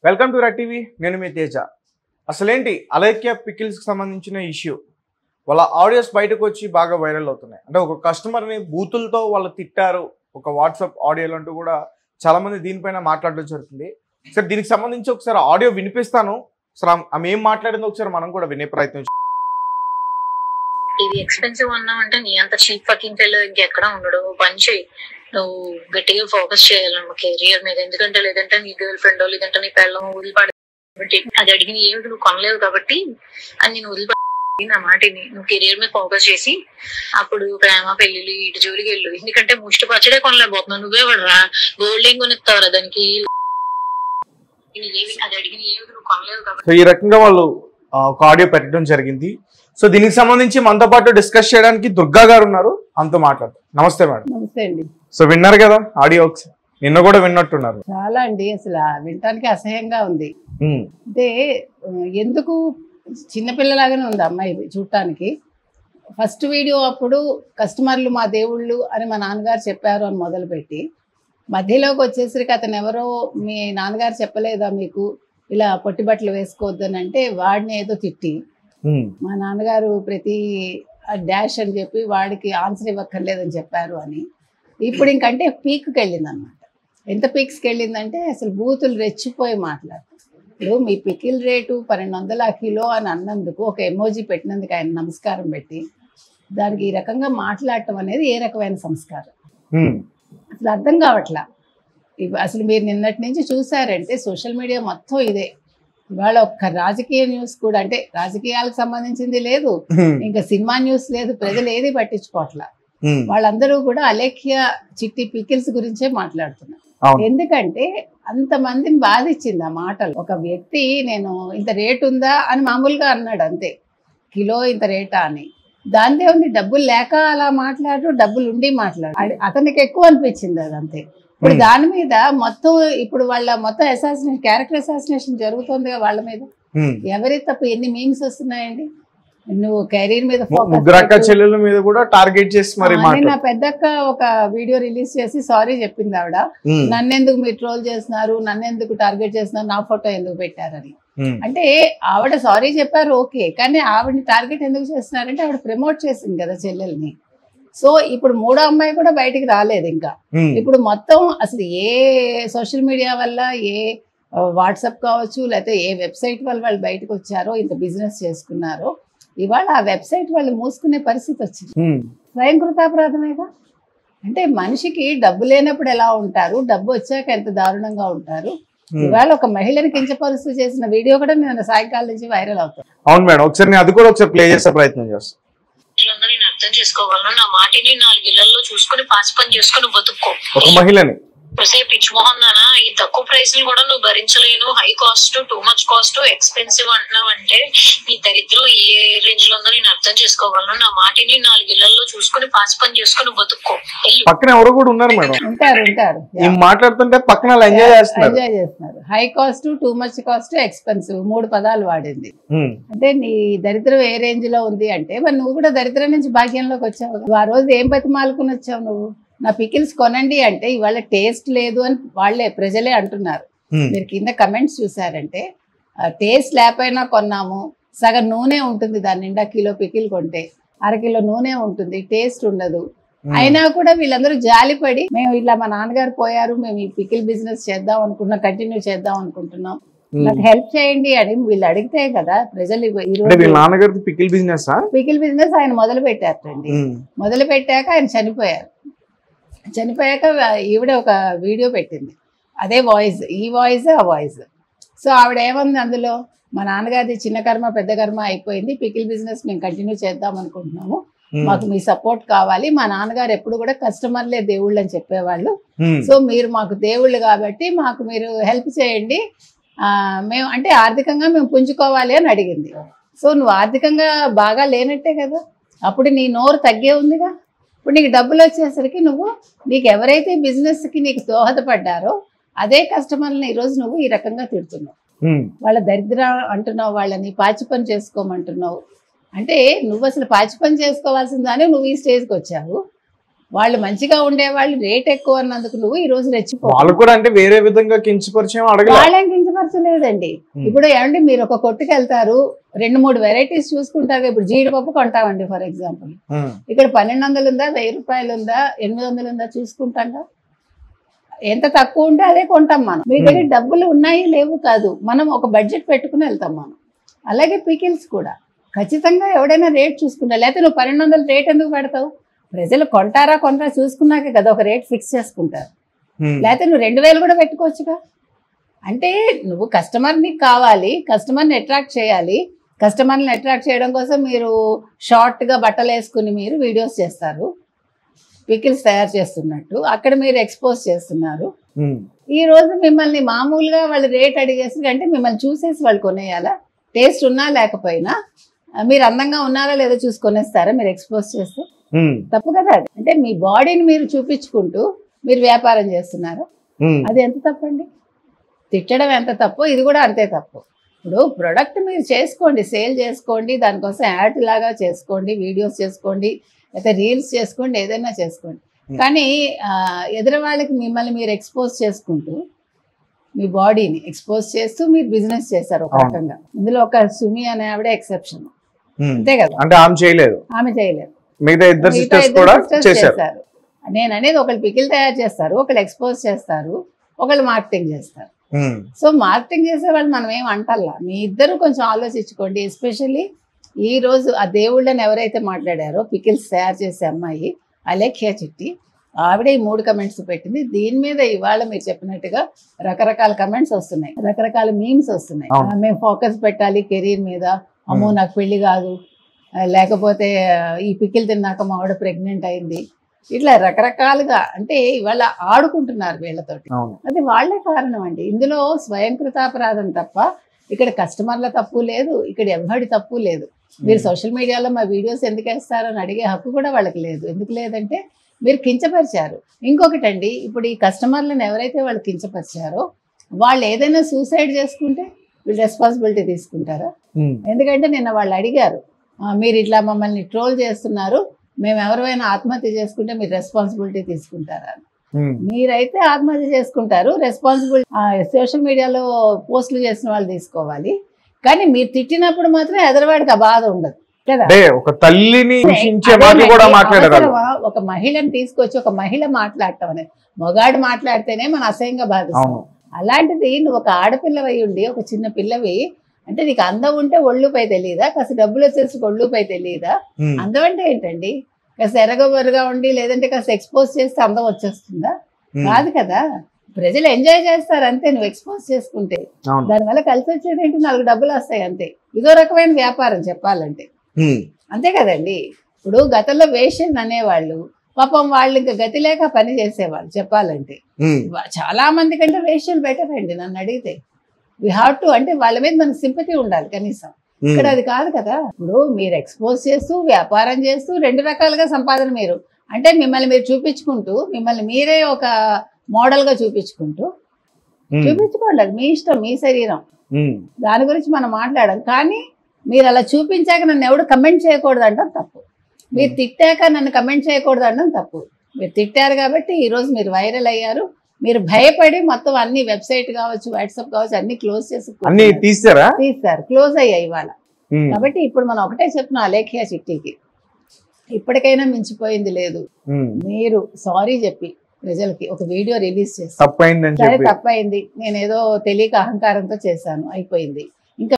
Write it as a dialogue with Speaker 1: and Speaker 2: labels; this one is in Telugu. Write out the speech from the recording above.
Speaker 1: Welcome to red TV. నేను మీ తేజ. అసలేంటి అలైక్య పికిల్స్కి సంబంధించిన ఇష్యూ, వాళ్ళ ఆడియోస్ బయటకు వచ్చి బాగా వైరల్ అవుతున్నాయి. అంటే ఒక కస్టమర్ని బూతులతో వాళ్ళు తిట్టారు, ఒక వాట్సాప్ ఆడియోలు అంటూ కూడా చాలామంది దీనిపైన మాట్లాడడం జరుగుతుంది. సరే, దీనికి సంబంధించి ఒకసారి ఆడియో వినిపిస్తాను. సరే, ఆమె ఏం మాట్లాడిందో ఒకసారి మనం కూడా వినే ప్రయత్నం.
Speaker 2: ఇది ఎక్స్పెన్సివ్ అన్నావంటే నీ అంత చీప్ ఫకింగ్ ఫెలో ఇంకెక్కడ ఉండడు. పని చేయి, నువ్వు గట్టిగా ఫోకస్ చేయాలన్న కెరియర్ మీద. ఎందుకంటే లేదంటే నీ గర్ల్ ఫ్రెండ్ లేదంటే నీ పిల్లలు వదిలిపడి అది అడిగిన ఏమిటి నువ్వు కొనలేవు కాబట్టి అది నేను వదిలిపడి నా మాటిని నువ్వు కెరియర్ మీద ఫోకస్ చేసి అప్పుడు ప్రేమ పెళ్లిళ్ళు ఇటు జోలికి వెళ్ళు. ఎందుకంటే ముష్టి పచ్చడే కొనలేకపోతున్నావు. నువ్వే పడరా గోల్డ్ ఏం కొనిస్తావురా దానికి. అది అడిగిన ఏమిటి నువ్వు కొనలేవు కాబట్టి
Speaker 1: ఈ రకంగా వాళ్ళు ఒక ఆడియో పెట్టడం జరిగింది. సో దీనికి సంబంధించి మనతో పాటు డిస్కస్ చేయడానికి దుర్గా గారు ఉన్నారు, అంతా మాట్లాడతారు. నమస్తే మేడం.
Speaker 3: నమస్తే అండి.
Speaker 1: సో విన్నారు కదా ఆడియో, ఒకసారి నిన్న కూడా విన్నట్టున్నారు.
Speaker 3: చాలా అండి, అసలు వినటానికి అసహ్యంగా ఉంది. అంటే ఎందుకు చిన్నపిల్లలాగానే ఉంది అమ్మాయి చూడటానికి. ఫస్ట్ వీడియో అప్పుడు కస్టమర్లు మా దేవుళ్ళు అని మా నాన్నగారు చెప్పారు అని మొదలుపెట్టి మధ్యలోకి వచ్చేసరికి అతను ఎవరో మీ నాన్నగారు చెప్పలేదా మీకు ఇలా పొట్టి బట్టలు వేసుకోవద్దని అంటే వాడిని ఏదో తిట్టి మా నాన్నగారు ప్రతి డాష్ అని చెప్పి వాడికి ఆన్సర్ ఇవ్వక్కర్లేదని చెప్పారు అని. ఇప్పుడు ఇంకంటే పీక్కి వెళ్ళింది అనమాట. ఎంత పీక్స్కి వెళ్ళిందంటే అసలు బూతులు రెచ్చిపోయి మాట్లాడుతారు. ఇప్పుడు మీ పికిల్ రేటు 1200 కిలో అని అన్నందుకు ఒక ఎమోజీ పెట్టినందుకు ఆయన నమస్కారం పెట్టి దానికి ఈ రకంగా మాట్లాడటం అనేది ఏ రకమైన సంస్కారం అసలు అర్థం కావట్లా. అసలు మీరు నిన్నటి నుంచి చూసారంటే సోషల్ మీడియా మొత్తం ఇదే. ఇవాళ ఒక్క రాజకీయ న్యూస్ కూడా, అంటే రాజకీయాలకు సంబంధించింది లేదు, ఇంకా సినిమా న్యూస్ లేదు, ప్రజలు ఏది పట్టించుకోవట్లా. వాళ్ళందరూ కూడా అలేఖ్య చిట్టి పికిల్స్ గురించే మాట్లాడుతున్నారు. ఎందుకంటే అంతమందిని బాధించింది ఆ మాటలు. ఒక వ్యక్తి నేను ఇంత రేటు ఉందా అని మామూలుగా అన్నాడు అంతే, కిలో ఇంత రేటా అని. దాంతో ఉంది డబ్బులు లేక అలా మాట్లాడు, డబ్బులు ఉండి మాట్లాడు, అతనికి ఎక్కువ అనిపించింది అది అంతే. ఇప్పుడు దాని మీద మొత్తం ఇప్పుడు వాళ్ళ మొత్తం అసాసినేషన్, క్యారెక్టర్ అసాసినేషన్ జరుగుతుంది వాళ్ళ మీద. ఎవరి తప్పు, ఎన్ని మీమ్స్ వస్తున్నాయండి. నువ్వు కెరీర్ మీద
Speaker 1: చెల్లెల మీద కూడా టార్గెట్ చేసి మరి
Speaker 3: నా పెద్దక్క ఒక వీడియో రిలీజ్ చేసి సారీ చెప్పింది ఆవిడ. నన్నెందుకు మీరు ట్రోల్ చేస్తున్నారు, నన్నెందుకు టార్గెట్ చేస్తున్నారు, నా ఫోటో ఎందుకు పెట్టారని. అంటే ఆవిడ సారీ చెప్పారు ఓకే, కానీ ఆవిడని టార్గెట్ ఎందుకు చేస్తున్నారంటే ఆవిడ ప్రమోట్ చేసింది కదా చెల్లెల్ని. సో ఇప్పుడు మూడో అమ్మాయి కూడా బయటికి రాలేదు ఇంకా. ఇప్పుడు మొత్తం అసలు ఏ సోషల్ మీడియా వల్ల, ఏ వాట్సాప్ కావచ్చు లేకపోతే ఏ వెబ్సైట్ వల్ల వాళ్ళు బయటకు వచ్చారో, ఇంత బిజినెస్ చేసుకున్నారో, ఇవాళ ఆ వెబ్సైట్ వాళ్ళు మూసుకునే పరిస్థితి వచ్చింది. స్వయం కృతాపరాధమేగా. అంటే మనిషికి డబ్బు లేనప్పుడు ఎలా ఉంటారు, డబ్బు వచ్చాక ఎంత దారుణంగా ఉంటారు. ఇవాళ ఒక మహిళని కించపరుస్తూ చేసిన వీడియో కూడా నేను సాయంకాలం నుంచి వైరల్ అవుతాను.
Speaker 1: అవును మేడం, ఒకసారి అది కూడా ఒకసారి ప్లే చేసే ప్రయత్నం చేస్తాను.
Speaker 2: నేను అర్థం చేసుకోగలను. నా మాటిని 4 ఇళ్లలో చూసుకుని పాసి పని చేసుకుని బతుక్కో.
Speaker 1: ఒక మహిళని
Speaker 2: పిచ్చి మొహం దానా, ఈ తక్కువ ప్రైస్ కూడా నువ్వు భరించలేను, high cost, too much cost, expensive అంటున్నావు అంటే నీ దరిద్రం ఏ రేంజ్ లో ఉందో నేను అర్థం చేసుకోగలను. నా మాటిని 4 ఇళ్లలో చూసుకుని పాసి పని చేసుకుని బతుక్కో.
Speaker 1: పక్కన ఎవరు కూడా ఉన్నారు మేడం,
Speaker 3: ఉంటారు
Speaker 1: మాట్లాడుతుంటే పక్కన ఎంజాయ్
Speaker 3: చేస్తున్నారు. High cost, too much cost, expensive 3 పదాలు వాడింది. అంటే నీ దరిద్రం ఏ రేంజ్ లో ఉంది అంటే మరి నువ్వు కూడా దరిద్రం నుంచి భాగ్యంలోకి వచ్చావు. ఆ రోజు ఏం బతిమాలుకుని వచ్చావు నువ్వు? నా పికిల్స్ కొనండి అంటే ఇవాళ టేస్ట్ లేదు అని వాళ్ళే ప్రజలే అంటున్నారు. మీరు కింద కమెంట్స్ చూసారంటే టేస్ట్ లేకపోయినా కొన్నాము, సగం నూనె ఉంటుంది దాని నిండా, కిలో పికిల్ కొంటే 1/2 కిలో నూనె ఉంటుంది, టేస్ట్ ఉండదు. అయినా కూడా వీళ్ళందరూ జాలిపడి మేము ఇలా మా నాన్నగారు పోయారు, మేము ఈ పికిల్ బిజినెస్ చేద్దాం అనుకుంటున్నాం, కంటిన్యూ చేద్దాం అనుకుంటున్నాం, నాకు హెల్ప్ చేయండి అని వీళ్ళు అడిగితే కదా ప్రజలు. పికిల్ బిజినెస్ ఆయన మొదలు పెట్టారండి. మొదలు పెట్టాక ఆయన చనిపోయాక ఈవిడ ఒక వీడియో పెట్టింది, అదే వాయిస్, ఈ వాయిస్ ఆ వాయిస్. సో ఆవిడ ఏమంది అందులో, మా నాన్నగారిది చిన్న కర్మ పెద్ద కర్మ అయిపోయింది, పికిల్ బిజినెస్ మేము కంటిన్యూ చేద్దాం అనుకుంటున్నాము, మాకు మీ సపోర్ట్ కావాలి. మా నాన్నగారు ఎప్పుడు కూడా కస్టమర్లే దేవుళ్ళు అని చెప్పేవాళ్ళు, సో మీరు మాకు దేవుళ్ళు కాబట్టి మాకు మీరు హెల్ప్ చేయండి, మేము అంటే ఆర్థికంగా మేము పుంజుకోవాలి అని అడిగింది. సో నువ్వు ఆర్థికంగా బాగా లేనట్టే కదా, అప్పుడు నీ నోరు తగ్గే ఉందిగా. ఇప్పుడు నీకు డబ్బులు వచ్చేసరికి నీకు ఎవరైతే బిజినెస్కి నీకు దోహదపడ్డారో అదే కస్టమర్ని ఈరోజు నువ్వు ఈ రకంగా తిడుతున్నావు. వాళ్ళ దరిద్ర అంటున్నావు, వాళ్ళని పాచి పని చేసుకోమంటున్నావు. అంటే నువ్వు అసలు పాచి పని చేసుకోవాల్సిందానే నువ్వు ఈ స్టేజ్కి వచ్చావు. వాళ్ళు మంచిగా ఉండేవాళ్ళు రేట్ ఎక్కువ అన్నందుకు నువ్వు ఈ రోజు రెచ్చిపో.
Speaker 1: వాళ్ళు కూడా అంటే వేరే విధంగా కించపరిచయం అడగలేదు.
Speaker 3: వాళ్ళేం కించపరచలేదండి. ఇప్పుడు ఏమండి మీరు ఒక కొట్టుకు వెళ్తారు, 2-3 వెరైటీస్ చూసుకుంటారు. ఇప్పుడు జీడిపప్పు కొంటామండి ఫర్ ఎగ్జాంపుల్, ఇక్కడ 1200 ఉందా, 1000 రూపాయలు ఉందా, 800 ఉందా చూసుకుంటాం. ఎంత తక్కువ ఉంటే అదే కొంటాం మనం. మీ దగ్గర డబ్బులు ఉన్నాయి లేవు కాదు, మనం ఒక బడ్జెట్ పెట్టుకుని వెళ్తాం మనం. అలాగే పికిల్స్ కూడా ఖచ్చితంగా ఎవడైనా రేట్ చూసుకుంటా. లేకపోతే నువ్వు 1200 రేట్ ఎందుకు పెడతావు? ప్రజలు కొంటారా చూసుకున్నాకే కదా ఒక రేట్ ఫిక్స్ చేసుకుంటారు. లేకపోతే నువ్వు 2000 కూడా పెట్టుకోవచ్చుగా. అంటే నువ్వు కస్టమర్ని కావాలి, కస్టమర్ని అట్రాక్ట్ చేయాలి. కస్టమర్ని అట్రాక్ట్ చేయడం కోసం మీరు షార్ట్గా బట్టలు వేసుకుని మీరు వీడియోస్ చేస్తారు, పికిల్స్ తయారు చేస్తున్నట్టు అక్కడ మీరు ఎక్స్పోజ్ చేస్తున్నారు. ఈ రోజు మిమ్మల్ని మామూలుగా వాళ్ళు రేట్ అడిగేసి అంటే మిమ్మల్ని చూసేసి వాళ్ళు కొనేయాలా? టేస్ట్ ఉన్నా లేకపోయినా మీరు అందంగా ఉన్నారా లేదో చూసి కొనేస్తారా మీరు ఎక్స్పోజ్ చేస్తే? తప్పు కదా అది. అంటే మీ బాడీని మీరు చూపించుకుంటూ మీరు వ్యాపారం చేస్తున్నారు, అది ఎంత తప్పండి? తిట్టడం ఎంత తప్పు, ఇది కూడా అంతే తప్పు. ఇప్పుడు ప్రొడక్ట్ మీరు చేసుకోండి, సేల్ చేసుకోండి, దానికోసం యాడ్ లాగా చేసుకోండి, వీడియోస్ చేసుకోండి, లేకపోతే రీల్స్ చేసుకోండి, ఏదైనా చేసుకోండి. కానీ ఎదురు వాళ్ళకి మిమ్మల్ని మీరు ఎక్స్పోజ్ చేసుకుంటూ మీ బాడీని ఎక్స్పోజ్ చేస్తూ మీరు బిజినెస్ చేశారు ఒక రకంగా. ఇందులో ఒక సుమి అనే ఆవిడ ఎక్సెప్షన్, అంతే కదా.
Speaker 1: అంటే ఆమె చేయలేదు, మిగతా ఇద్దరు సిస్టర్స్ కూడా చేశారు.
Speaker 3: నేను అనేది ఒకళ్ళు పికిల్ తయారు చేస్తారు, ఒకళ్ళు ఎక్స్పోజ్ చేస్తారు, ఒకళ్ళు మార్కెటింగ్ చేస్తారు. సో మార్కెటింగ్ చేసే వాళ్ళు మనం ఏం అంటల్లా. మీ ఇద్దరు కొంచెం ఆలోచించుకోండి. ఎస్పెషల్లీ ఈ రోజు ఆ దేవుళ్ళని ఎవరైతే మాట్లాడారో పికిల్స్ తయారు చేసే అమ్మాయి అలేఖ్య చిట్టి, ఆవిడ ఈ 3 కమెంట్స్ పెట్టింది. దీని మీద ఇవాళ మీరు చెప్పినట్టుగా రకరకాల కమెంట్స్ వస్తున్నాయి, రకరకాల మీమ్స్ వస్తున్నాయి. మేము ఫోకస్ పెట్టాలి కెరీర్ మీద, అమ్మో నాకు పెళ్లి కాదు, లేకపోతే ఈ పికిల్ తిన్నాక మా ఆవిడ ప్రెగ్నెంట్ అయింది, ఇట్లా రకరకాలుగా అంటే ఇవాళ ఆడుకుంటున్నారు వీళ్ళతోటి. అది వాళ్లే కారణం అండి. ఇందులో స్వయంకృతాపరాధం తప్ప ఇక్కడ కస్టమర్ల తప్పు లేదు, ఇక్కడ ఎవ్వడి తప్పు లేదు. మీరు సోషల్ మీడియాలో మా వీడియోస్ ఎందుకు వేస్తారని అడిగే హక్కు కూడా వాళ్ళకి లేదు. ఎందుకు లేదంటే మీరు కించపరిచారు. ఇంకొకటండి, ఇప్పుడు ఈ కస్టమర్లను ఎవరైతే వాళ్ళు కించపరిచారో వాళ్ళు ఏదైనా సూసైడ్ చేసుకుంటే వీళ్ళు రెస్పాన్సిబిలిటీ తీసుకుంటారా? ఎందుకంటే నిన్న వాళ్ళు అడిగారు, మీరు ఇట్లా మమ్మల్ని ట్రోల్ చేస్తున్నారు, మేము ఎవరైనా ఆత్మహత్య చేసుకుంటే మీరు రెస్పాన్సిబిలిటీ తీసుకుంటారా? మీరైతే ఆత్మహత్య చేసుకుంటారు, రెస్పాన్సిబిలిటీ సోషల్ మీడియాలో పోస్టులు చేసిన వాళ్ళు తీసుకోవాలి. కానీ మీరు తిట్టినప్పుడు మాత్రం ఎదరవాడికి ఆ బాధ ఉండదు కదా.
Speaker 1: ఒక తల్లిని
Speaker 3: ఒక మహిళను తీసుకొచ్చి ఒక మహిళ మాట్లాడటం అనేది, మగాడు మాట్లాడితేనే మన అసహ్యంగా బాధిస్తాం. అలాంటిది నువ్వు ఒక ఆడపిల్లవై ఉండి ఒక చిన్న పిల్లవి అంటే నీకు అందం ఉంటే ఒళ్ళుపై తెలియదా? కాస్త డబ్బులు వచ్చేసి ఒళ్ళుపై తెలియదా? అందం అంటే ఏంటండి? కాస్త ఎరగబరుగా ఉండి లేదంటే కాస్త ఎక్స్పోజ్ చేస్తే అందం వచ్చేస్తుందా? కాదు కదా. ప్రజలు ఎంజాయ్ చేస్తారు అంతే, నువ్వు ఎక్స్పోజ్ చేసుకుంటే. దానివల్ల కలిసి వచ్చేది ఏంటి? 4 డబ్బులు వస్తాయి అంతే. ఇదో రకమైన వ్యాపారం చెప్పాలంటే, అంతే కదండి. ఇప్పుడు గతంలో వేషం అనేవాళ్ళు పాపం వాళ్ళు ఇంకా గతి లేక పని చేసేవాళ్ళు చెప్పాలంటే. చాలా మంది కంటే వేషాలు బెటర్ అండి నన్ను అడిగితే. వి హ్యావ్ టు, అంటే వాళ్ళ మీద మనకు సింపతి ఉండాలి కనీసం. ఇక్కడ అది కాదు కదా. ఇప్పుడు మీరు ఎక్స్పోజ్ చేస్తూ వ్యాపారం చేస్తూ 2 రకాలుగా సంపాదన మీరు అంటే మిమ్మల్ని మీరు చూపించుకుంటూ, మిమ్మల్ని మీరే ఒక మోడల్ గా చూపించుకోండి. అది మీ ఇష్టం, మీ శరీరం, దాని గురించి మనం మాట్లాడాం. కానీ మీరు అలా చూపించాక నన్ను ఎవడు కమెంట్ చేయకూడదు అంటాం తప్పు. మీరు తిట్టాక నన్ను కమెంట్ చేయకూడదు అంటాం తప్పు. మీరు తిట్టారు కాబట్టి ఈరోజు మీరు వైరల్ అయ్యారు. మీరు భయపడి మొత్తం అన్ని వెబ్సైట్ కావచ్చు, వాట్సాప్ కావచ్చు అన్ని క్లోజ్ చేసి తీస్తారు, క్లోజ్ అయ్యాయి ఇవాళ. కాబట్టి ఇప్పుడు మనం ఒకటే చెప్తున్నాం అలేఖ్య చిట్టికి, ఇప్పటికైనా మించిపోయింది లేదు. మీరు సారీ చెప్పి ప్రజలకి ఒక వీడియో రిలీజ్ చేసి, సరే తప్పైంది, నేనేదో తెలియక అహంకారంతో చేశాను, అయిపోయింది,